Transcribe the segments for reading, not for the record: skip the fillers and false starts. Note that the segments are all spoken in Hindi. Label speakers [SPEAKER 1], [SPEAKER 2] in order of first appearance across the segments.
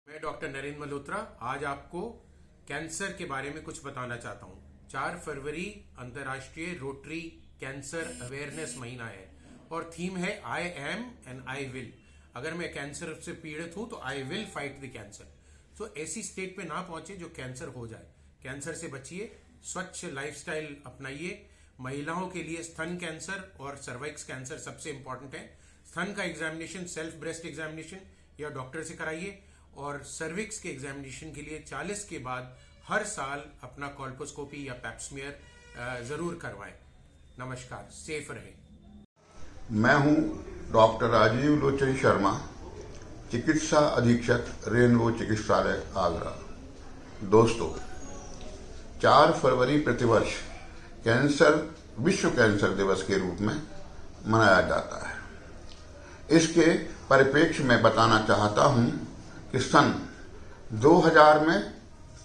[SPEAKER 1] मैं डॉक्टर नरेंद्र मल्होत्रा आज आपको कैंसर के बारे में कुछ बताना चाहता हूँ। 4 फरवरी अंतर्राष्ट्रीय रोटरी कैंसर अवेयरनेस महीना है और थीम है I am and I will. अगर मैं कैंसर से पीड़ित हूँ तो I will fight the cancer. तो ऐसी स्टेट पे ना पहुंचे जो कैंसर हो जाए। कैंसर से बचिए, स्वच्छ लाइफस्टाइल अपनाइए। महिलाओं के लिए स्तन कैंसर और सर्वाइक्स कैंसर सबसे इंपॉर्टेंट है। स्तन का एग्जामिनेशन सेल्फ ब्रेस्ट एग्जामिनेशन या डॉक्टर से कराइए और सर्विक्स के एग्जामिनेशन के लिए 40 के बाद हर साल अपना कॉल्पोस्कोपी या पैप्समियर जरूर करवाएं। नमस्कार, सेफ रहें।
[SPEAKER 2] मैं हूं डॉक्टर राजीव लोचन शर्मा, चिकित्सा अधीक्षक रेनबो चिकित्सालय आगरा। दोस्तों, 4 फरवरी प्रतिवर्ष विश्व कैंसर दिवस के रूप में मनाया जाता है। इसके परिप्रेक्ष्य में बताना चाहता हूं कि सन 2000 में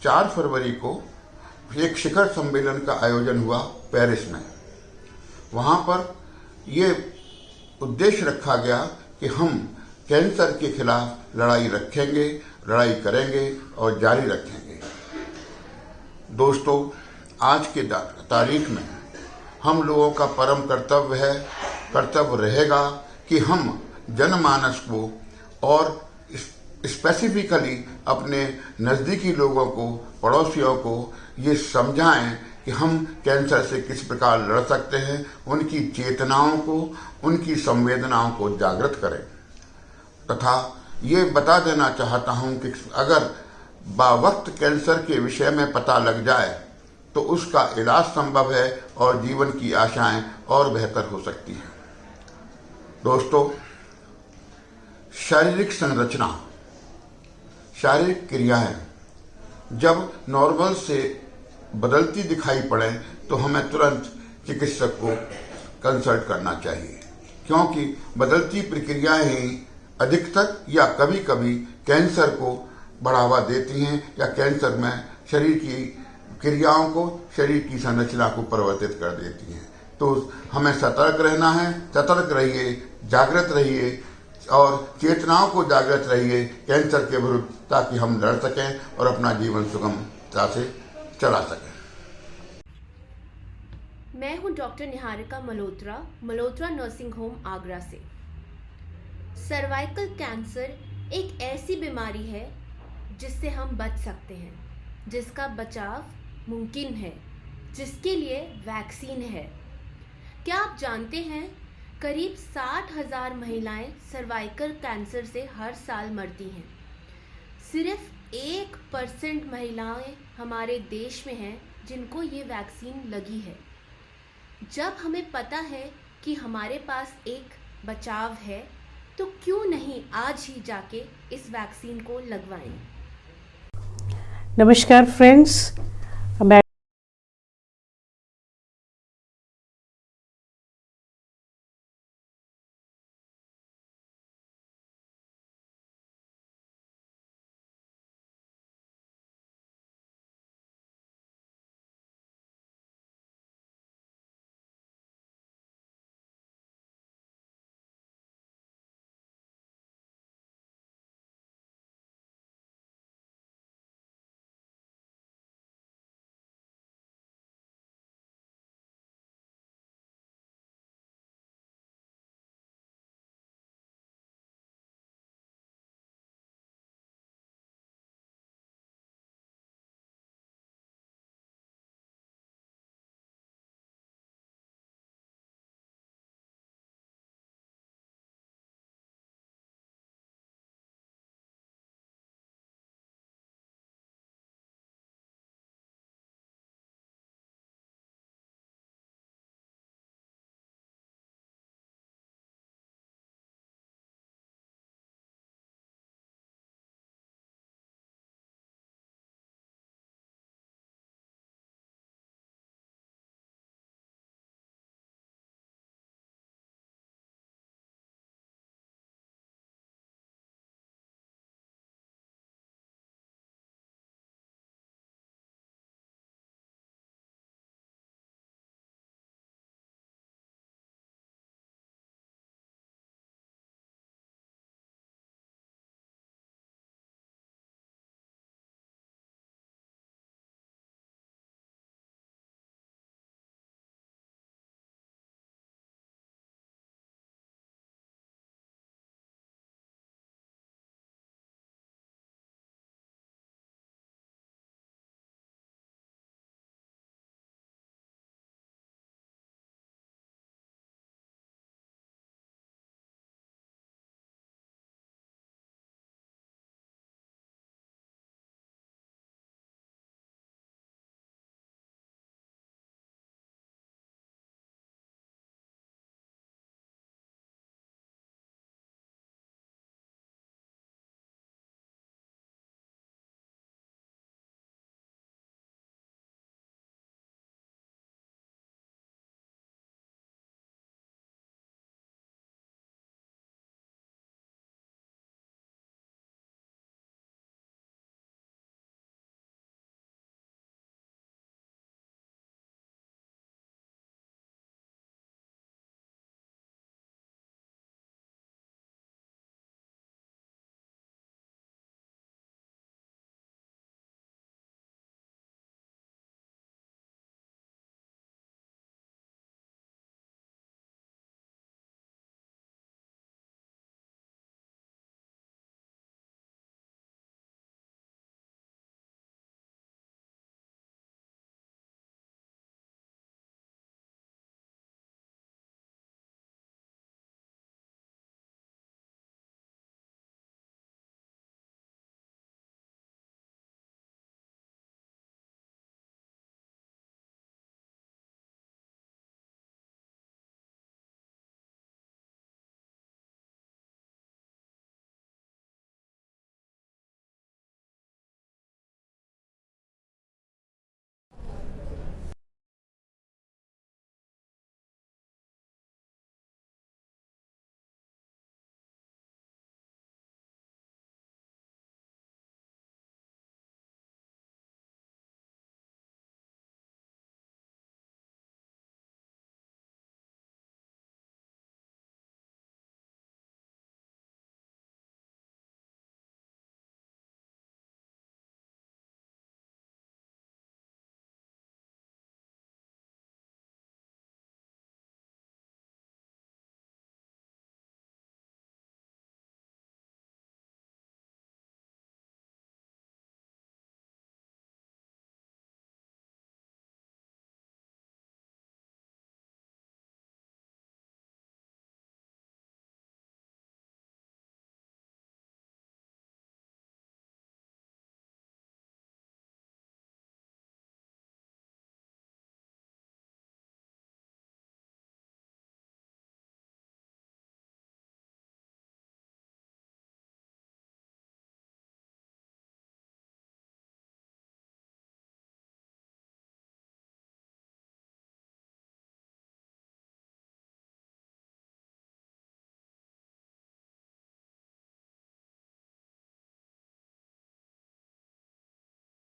[SPEAKER 2] 4 फरवरी को एक शिखर सम्मेलन का आयोजन हुआ पेरिस में। वहां पर ये उद्देश्य रखा गया कि हम कैंसर के खिलाफ लड़ाई रखेंगे, लड़ाई करेंगे और जारी रखेंगे। दोस्तों, आज के तारीख में हम लोगों का परम कर्तव्य रहेगा कि हम जनमानस को और स्पेसिफिकली अपने नज़दीकी लोगों को, पड़ोसियों को ये समझाएं कि हम कैंसर से किस प्रकार लड़ सकते हैं। उनकी चेतनाओं को, उनकी संवेदनाओं को जागृत करें तथा ये बता देना चाहता हूं कि अगर बावक्त कैंसर के विषय में पता लग जाए तो उसका इलाज संभव है और जीवन की आशाएं और बेहतर हो सकती हैं। दोस्तों, शारीरिक संरचना, शारीरिक क्रियाएं जब नॉर्मल से बदलती दिखाई पड़े तो हमें तुरंत चिकित्सक को कंसल्ट करना चाहिए, क्योंकि बदलती प्रक्रियाएं ही अधिकतर या कभी कभी कैंसर को बढ़ावा देती हैं या कैंसर में शरीर की क्रियाओं को, शरीर की संरचना को परिवर्तित कर देती हैं। तो हमें सतर्क रहना है। सतर्क रहिए, जागृत रहिए और चेतनाओं को जागृत रहिए कैंसर के विरुद्ध, ताकि हम लड़ सकें और अपना जीवन सुगमता से चला सकें।
[SPEAKER 3] मैं हूं doctor Niharika Malhotra nursing home Agra से। सर्वाइकल कैंसर एक ऐसी बीमारी है जिससे हम बच सकते हैं, जिसका बचाव मुमकिन है, जिसके लिए वैक्सीन है। क्या आप जानते हैं करीब 60,000 महिलाएं सर्वाइकल कैंसर से हर साल मरती हैं। सिर्फ 1% महिलाएं हमारे देश में हैं जिनको ये वैक्सीन लगी है। जब हमें पता है कि हमारे पास एक बचाव है तो क्यों नहीं आज ही जाके इस वैक्सीन को लगवाएं।
[SPEAKER 4] नमस्कार फ्रेंड्स, मैं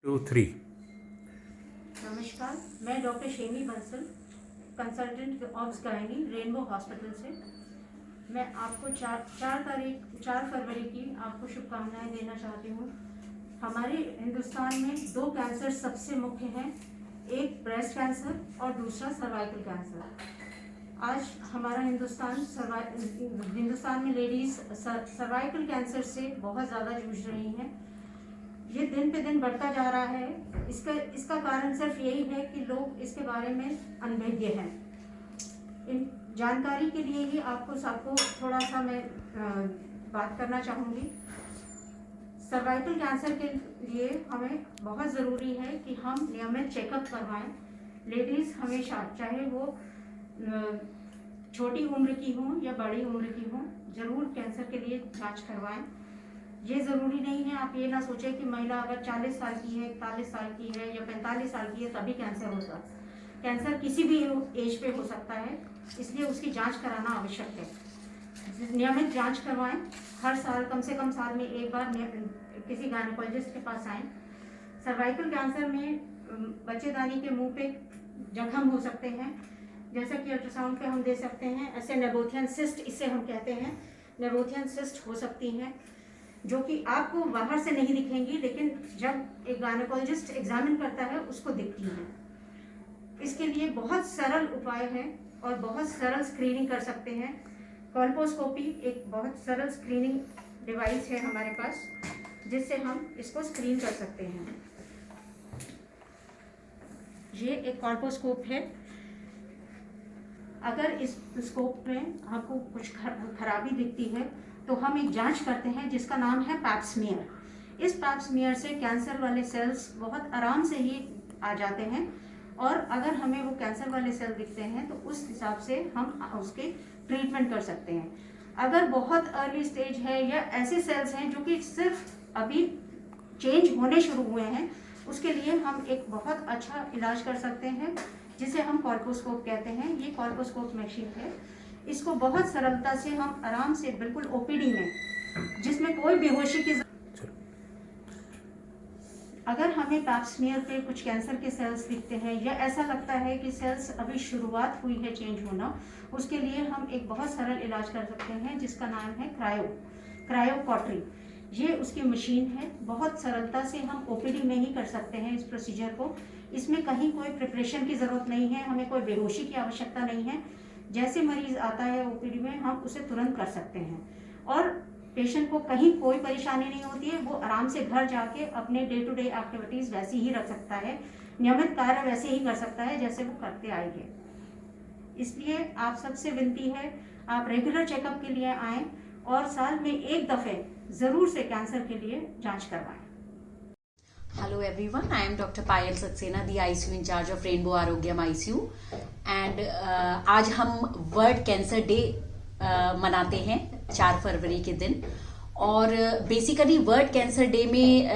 [SPEAKER 1] 2, 3।
[SPEAKER 5] नमस्कार, मैं doctor Shemi Bansal, consultant obs gynae Rainbow Hospital से। मैं आपको 4 फरवरी की आपको शुभकामनाएं देना चाहती हूँ। हमारे हिंदुस्तान में 2 कैंसर सबसे मुख्य हैं, एक ब्रेस्ट कैंसर और दूसरा सर्वाइकल कैंसर। आज हमारा हिंदुस्तान में लेडीज़ सर्वाइकल कैंसर से बहुत ज़्यादा जूझ रही हैं। ये दिन पे दिन बढ़ता जा रहा है। इसका कारण सिर्फ यही है कि लोग इसके बारे में अनभिज्ञ हैं। इन जानकारी के लिए ही आपको सबको थोड़ा सा मैं बात करना चाहूँगी। सर्वाइकल कैंसर के लिए हमें बहुत ज़रूरी है कि हम नियमित चेकअप करवाएं। लेडीज़ हमेशा, चाहे वो छोटी उम्र की हों या बड़ी उम्र की हों, ज़रूर कैंसर के लिए जांच करवाएं। ये ज़रूरी नहीं है, आप ये ना सोचें कि महिला अगर 40 साल की है, 41 साल की है या 45 साल की है तभी कैंसर होगा। कैंसर किसी भी एज पे हो सकता है, इसलिए उसकी जांच कराना आवश्यक है। नियमित जांच करवाएं। हर साल कम से कम साल में एक बार किसी गायनेकोलॉजिस्ट के पास आएँ। सर्वाइकल कैंसर में बच्चेदानी के मुंह पे जख्म हो सकते हैं, जैसा कि अल्ट्रासाउंड पे हम दे सकते हैं। ऐसे नेबोथियन सिस्ट इसे हम कहते हैं, नेबोथियन सिस्ट हो सकती हैं जो कि आपको बाहर से नहीं दिखेंगी, लेकिन जब एक गायनेकोलॉजिस्ट एग्जामिन करता है उसको दिखती हैं। इसके लिए बहुत सरल उपाय है और बहुत सरल स्क्रीनिंग कर सकते हैं। कोल्पोस्कोपी एक बहुत सरल स्क्रीनिंग डिवाइस है हमारे पास, जिससे हम इसको स्क्रीन कर सकते हैं। ये एक कोल्पोस्कोप है। अगर इस स्कोप में आपको कुछ खराबी दिखती है तो हम एक जांच करते हैं जिसका नाम है पैप स्मीयर। इस पैप स्मीयर से कैंसर वाले सेल्स बहुत आराम से ही आ जाते हैं, और अगर हमें वो कैंसर वाले सेल दिखते हैं तो उस हिसाब से हम उसके ट्रीटमेंट कर सकते हैं। अगर बहुत अर्ली स्टेज है या ऐसे सेल्स हैं जो कि सिर्फ अभी चेंज होने शुरू हुए हैं, उसके लिए हम एक बहुत अच्छा इलाज कर सकते हैं जिसे हम कोल्पोस्कोप कहते हैं। ये कोल्पोस्कोप मशीन है। इसको बहुत सरलता से हम आराम से बिल्कुल ओपीडी में, जिसमें कोई बेहोशी की, अगर हमें पैप स्मीयर पे कुछ कैंसर के सेल्स दिखते हैं या ऐसा लगता है कि सेल्स अभी शुरुआत हुई है चेंज होना, उसके लिए हम एक बहुत सरल इलाज कर सकते हैं जिसका नाम है क्रायोकॉटरी। ये उसकी मशीन है। बहुत सरलता से हम ओपीडी में ही कर सकते हैं इस प्रोसीजर को। इसमें कहीं कोई प्रिपरेशन की ज़रूरत नहीं है, हमें कोई बेहोशी की आवश्यकता नहीं है। जैसे मरीज आता है ओपीडी में, हम उसे तुरंत कर सकते हैं और पेशेंट को कहीं कोई परेशानी नहीं होती है। वो आराम से घर जाके अपने डे टू डे एक्टिविटीज़ वैसे ही रख सकता है, नियमित कार्य वैसे ही कर सकता है जैसे वो करते आएंगे। इसलिए आप सबसे विनती है, आप रेगुलर चेकअप के लिए आएँ और साल में एक दफ़े ज़रूर से कैंसर के लिए जांच करवाएं।
[SPEAKER 6] Hello everyone, I am Dr. Payal Saxena, the ICU in charge of Rainbow Arogyam ICU, and आज हम वर्ल्ड कैंसर डे मनाते हैं 4 फरवरी के दिन। और बेसिकली वर्ल्ड कैंसर डे में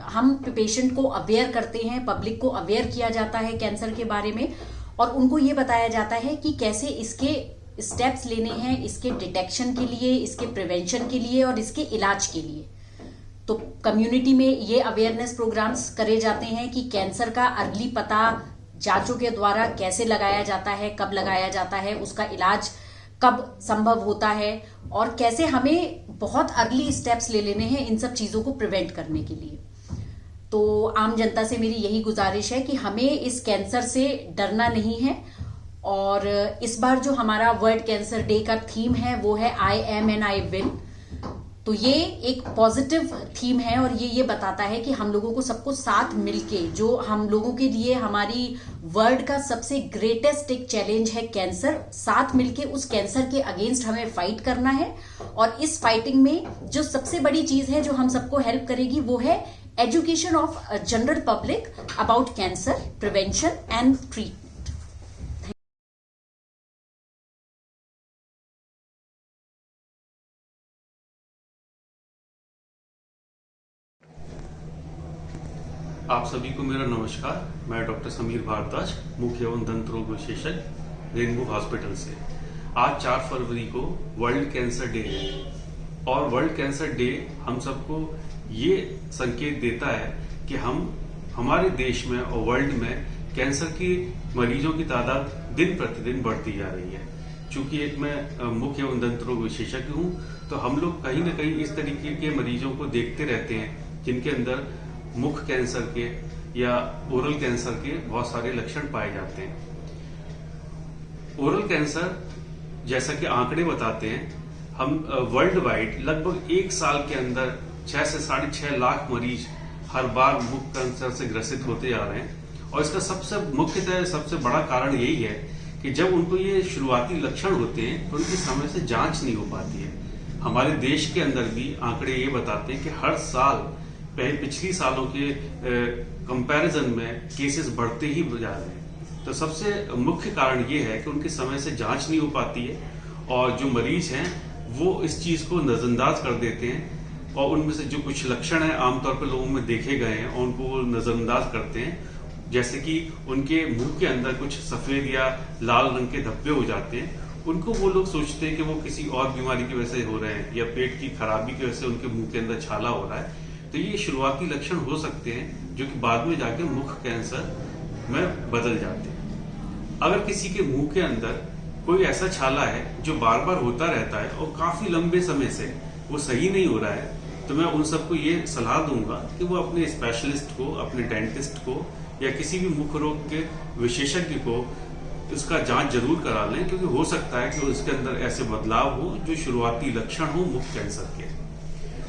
[SPEAKER 6] हम पेशेंट को अवेयर करते हैं, पब्लिक को अवेयर किया जाता है कैंसर के बारे में, और उनको ये बताया जाता है कि कैसे इसके स्टेप्स लेने हैं, इसके डिटेक्शन के लिए, इसके प्रिवेंशन के लिए और इसके इलाज के लिए। तो कम्युनिटी में ये अवेयरनेस प्रोग्राम्स करे जाते हैं कि कैंसर का अर्ली पता जांचों के द्वारा कैसे लगाया जाता है, कब लगाया जाता है, उसका इलाज कब संभव होता है, और कैसे हमें बहुत अर्ली स्टेप्स ले लेने हैं इन सब चीज़ों को प्रिवेंट करने के लिए। तो आम जनता से मेरी यही गुजारिश है कि हमें इस कैंसर से डरना नहीं है। और इस बार जो हमारा वर्ल्ड कैंसर डे का थीम है वो है I am and I will. तो ये एक पॉजिटिव थीम है और ये बताता है कि हम लोगों को सबको साथ मिलके, जो हम लोगों के लिए हमारी वर्ल्ड का सबसे ग्रेटेस्ट एक चैलेंज है कैंसर, साथ मिलके उस कैंसर के अगेंस्ट हमें फाइट करना है। और इस फाइटिंग में जो सबसे बड़ी चीज है जो हम सबको हेल्प करेगी वो है education of general public about cancer, prevention and treatment.
[SPEAKER 7] आप सभी को मेरा नमस्कार। मैं डॉक्टर समीर भारद्वाज, मुख्य एवं दंत रोग विशेषज्ञ, रेनबो हॉस्पिटल से। आज 4 फरवरी को वर्ल्ड कैंसर डे है और वर्ल्ड कैंसर डे हम सबको ये संकेत देता है कि हम हमारे देश में और वर्ल्ड में कैंसर की मरीजों की तादाद दिन प्रतिदिन बढ़ती जा रही है। चूंकि एक मैं मुख्य एवं दंत रोग विशेषज्ञ हूँ, तो हम लोग कहीं न कहीं इस तरीके के मरीजों को देखते रहते हैं जिनके अंदर मुख कैंसर के या ओरल कैंसर के बहुत सारे लक्षण पाए जाते हैं। ओरल कैंसर, जैसा कि आंकड़े बताते हैं, हम वर्ल्ड वाइड लगभग एक साल के अंदर 6 से 6.5 लाख मरीज हर बार मुख कैंसर से ग्रसित होते जा रहे हैं। और इसका सबसे बड़ा कारण यही है कि जब उनको ये शुरुआती लक्षण होते हैं तो उनकी समय से जांच नहीं हो पाती है। हमारे देश के अंदर भी आंकड़े ये बताते हैं कि हर साल पिछली सालों के कंपैरिजन में केसेस बढ़ते ही जा रहे हैं। तो सबसे मुख्य कारण ये है कि उनके समय से जांच नहीं हो पाती है और जो मरीज हैं वो इस चीज को नजरअंदाज कर देते हैं और उनमें से जो कुछ लक्षण है आमतौर पर लोगों में देखे गए हैं और उनको वो नजरअंदाज करते हैं। जैसे कि उनके मुंह के अंदर कुछ सफेद या लाल रंग के धब्बे हो जाते हैं, उनको वो लोग सोचते हैं कि वो किसी और बीमारी की वजह से हो रहे हैं या पेट की खराबी की वजह से उनके मुंह के अंदर छाला हो रहा है। तो ये शुरुआती लक्षण हो सकते हैं जो कि बाद में जाके मुख कैंसर में बदल जाते हैं। अगर किसी के मुंह के अंदर कोई ऐसा छाला है जो बार बार होता रहता है और काफी लंबे समय से वो सही नहीं हो रहा है, तो मैं उन सबको ये सलाह दूंगा कि वो अपने स्पेशलिस्ट को, अपने डेंटिस्ट को या किसी भी मुख रोग के विशेषज्ञ को इसका जांच जरूर करा लें, क्योंकि हो सकता है कि उसके अंदर ऐसे बदलाव हो जो शुरुआती लक्षण हो मुख कैंसर के।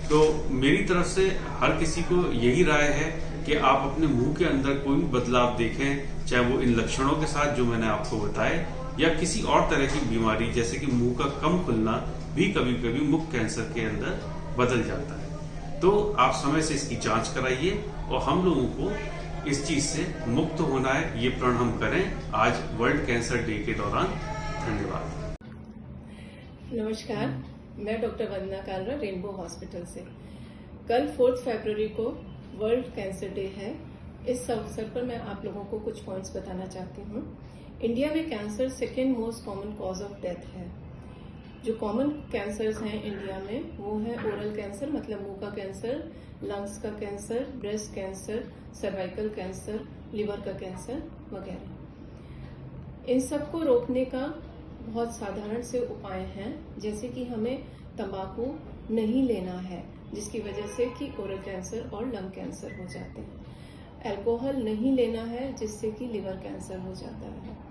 [SPEAKER 7] तो मेरी तरफ से हर किसी को यही राय है कि आप अपने मुंह के अंदर कोई भी बदलाव देखें, चाहे वो इन लक्षणों के साथ जो मैंने आपको बताए या किसी और तरह की बीमारी जैसे कि मुंह का कम खुलना भी कभी कभी मुख कैंसर के अंदर बदल जाता है। तो आप समय से इसकी जांच कराइए और हम लोगों को इस चीज से मुक्त होना है, ये प्रण हम करें आज वर्ल्ड कैंसर डे के दौरान। धन्यवाद।
[SPEAKER 8] नमस्कार, मैं डॉक्टर वंदना कालरा, रेनबो हॉस्पिटल से। कल 4 फरवरी को वर्ल्ड कैंसर डे है। इस अवसर पर मैं आप लोगों को कुछ पॉइंट्स बताना चाहती हूँ। इंडिया में cancer second most common cause of death है। जो कॉमन कैंसर्स हैं इंडिया में वो है ओरल कैंसर, मतलब मुंह का कैंसर, लंग्स का cancer, breast cancer, cervical cancer, liver का कैंसर वगैरह। इन सबको रोकने का बहुत साधारण से उपाय हैं, जैसे कि हमें तंबाकू नहीं लेना है जिसकी वजह से कि ओरल कैंसर और लंग कैंसर हो जाते हैं। अल्कोहल नहीं लेना है जिससे कि लिवर कैंसर हो जाता है।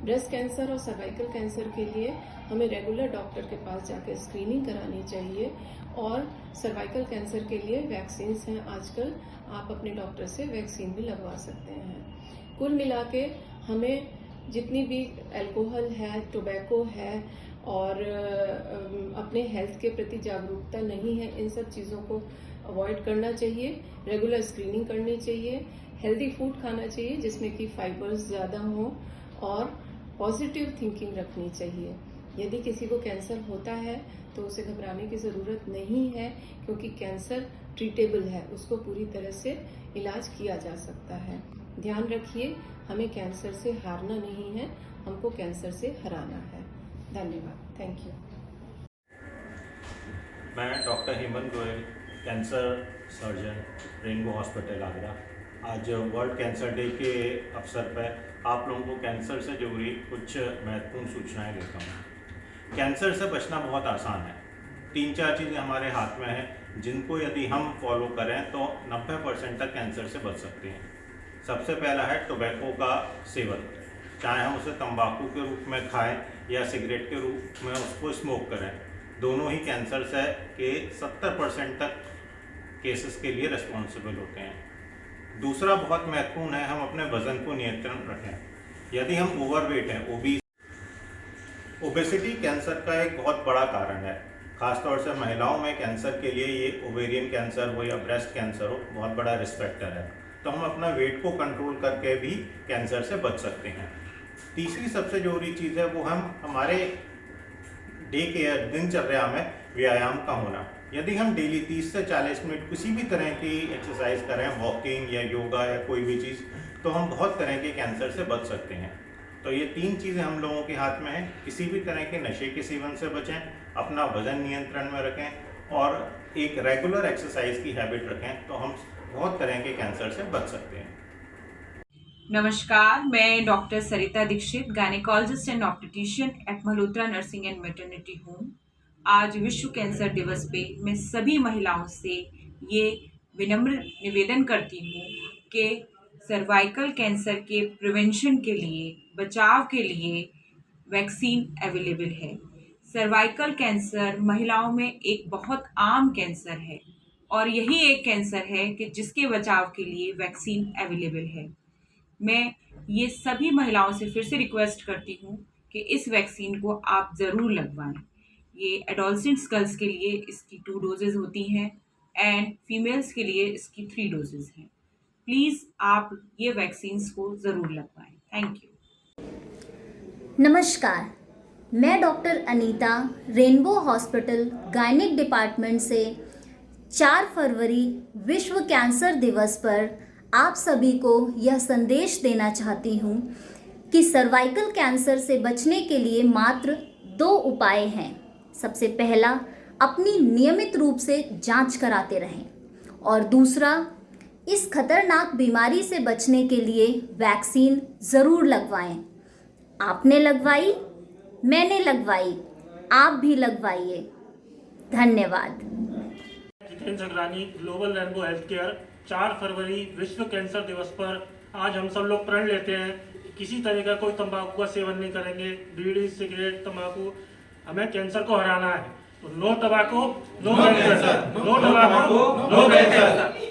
[SPEAKER 8] ब्रेस्ट कैंसर और सर्वाइकल कैंसर के लिए हमें रेगुलर डॉक्टर के पास जाकर स्क्रीनिंग करानी चाहिए और सर्वाइकल कैंसर के लिए वैक्सीन हैं आजकल, आप अपने डॉक्टर से वैक्सीन भी लगवा सकते हैं। कुल मिला के हमें जितनी भी अल्कोहल है, टोबैको है और अपने हेल्थ के प्रति जागरूकता नहीं है, इन सब चीज़ों को अवॉइड करना चाहिए। रेगुलर स्क्रीनिंग करनी चाहिए, हेल्दी फूड खाना चाहिए जिसमें कि फाइबर्स ज़्यादा हों और पॉजिटिव थिंकिंग रखनी चाहिए। यदि किसी को कैंसर होता है तो उसे घबराने की ज़रूरत नहीं है, क्योंकि कैंसर ट्रीटेबल है, उसको पूरी तरह से इलाज किया जा सकता है। ध्यान रखिए, हमें कैंसर से हारना नहीं है, हमको कैंसर से हराना है। धन्यवाद। Thank you.
[SPEAKER 9] मैं doctor Hemant Goyal, cancer surgeon, Rainbow Hospital Agra. आज वर्ल्ड कैंसर डे के अवसर पर आप लोगों को कैंसर से जुड़ी कुछ महत्वपूर्ण सूचनाएं देता हूँ। कैंसर से बचना बहुत आसान है। 3-4 चीज़ें हमारे हाथ में हैं जिनको यदि हम फॉलो करें तो 90% तक कैंसर से बच सकते हैं। सबसे पहला है टोबैको का सेवन, चाहे हम उसे तंबाकू के रूप में खाएं या सिगरेट के रूप में उसको स्मोक करें, दोनों ही कैंसर से के 70% तक केसेस के लिए रिस्पॉन्सिबल होते हैं। दूसरा बहुत महत्वपूर्ण है, हम अपने वजन को नियंत्रण रखें। यदि हम ओवरवेट हैं, ओबेसिटी कैंसर का एक बहुत बड़ा कारण है। खासतौर से महिलाओं में कैंसर के लिए ये ओवेरियन कैंसर हो या ब्रेस्ट कैंसर हो, बहुत बड़ा रिस्क फैक्टर है। तो हम अपना वेट को कंट्रोल करके भी कैंसर से बच सकते हैं। तीसरी सबसे जरूरी चीज़ है वो हम हमारे डे केयर दिनचर्या में व्यायाम का होना। यदि हम डेली 30 से 40 मिनट किसी भी तरह की एक्सरसाइज करें, वॉकिंग या योगा या कोई भी चीज़, तो हम बहुत तरह के कैंसर से बच सकते हैं। तो ये 3 चीज़ें हम लोगों के हाथ में हैं। किसी भी तरह के नशे के सेवन से बचें, अपना वजन नियंत्रण में रखें और एक रेगुलर एक्सरसाइज की हैबिट रखें, तो हम बहुत तरह के कैंसर से बच सकते हैं।
[SPEAKER 10] नमस्कार, मैं doctor Sarita Dikshit, gynaecologist and obstetrician at Malhotra nursing and maternity home. आज विश्व कैंसर दिवस पे मैं सभी महिलाओं से ये विनम्र निवेदन करती हूँ कि सर्वाइकल कैंसर के प्रिवेंशन के लिए, बचाव के लिए वैक्सीन अवेलेबल है। सर्वाइकल कैंसर महिलाओं में एक बहुत आम कैंसर है और यही एक कैंसर है कि जिसके बचाव के लिए वैक्सीन अवेलेबल है। मैं ये सभी महिलाओं से फिर से रिक्वेस्ट करती हूँ कि इस वैक्सीन को आप ज़रूर लगवाएं। ये एडोलसेंट्स गर्ल्स के लिए इसकी 2 डोजेज़ होती हैं एंड फीमेल्स के लिए इसकी 3 डोजेज़ हैं। प्लीज़ आप ये वैक्सीन्स को ज़रूर लगवाएं। Thank you.
[SPEAKER 11] नमस्कार, मैं doctor Anita, rainbow hospital gynaec department से 4 फरवरी विश्व कैंसर दिवस पर आप सभी को यह संदेश देना चाहती हूँ कि सर्वाइकल कैंसर से बचने के लिए मात्र 2 उपाय हैं। सबसे पहला, अपनी नियमित रूप से जांच कराते रहें और दूसरा, इस खतरनाक बीमारी से बचने के लिए वैक्सीन ज़रूर लगवाएं। आपने लगवाई, मैंने लगवाई, आप भी लगवाइए। धन्यवाद।
[SPEAKER 12] Jitendra Sagrani, Global Rainbow Health Care. 4 फरवरी विश्व कैंसर दिवस पर आज हम सब लोग प्रण लेते हैं कि किसी तरह का कोई तंबाकू का सेवन नहीं करेंगे। बीड़ी, सिगरेट, तंबाकू, हमें कैंसर को हराना है। तो no tobacco, no cancer. No tobacco, no cancer.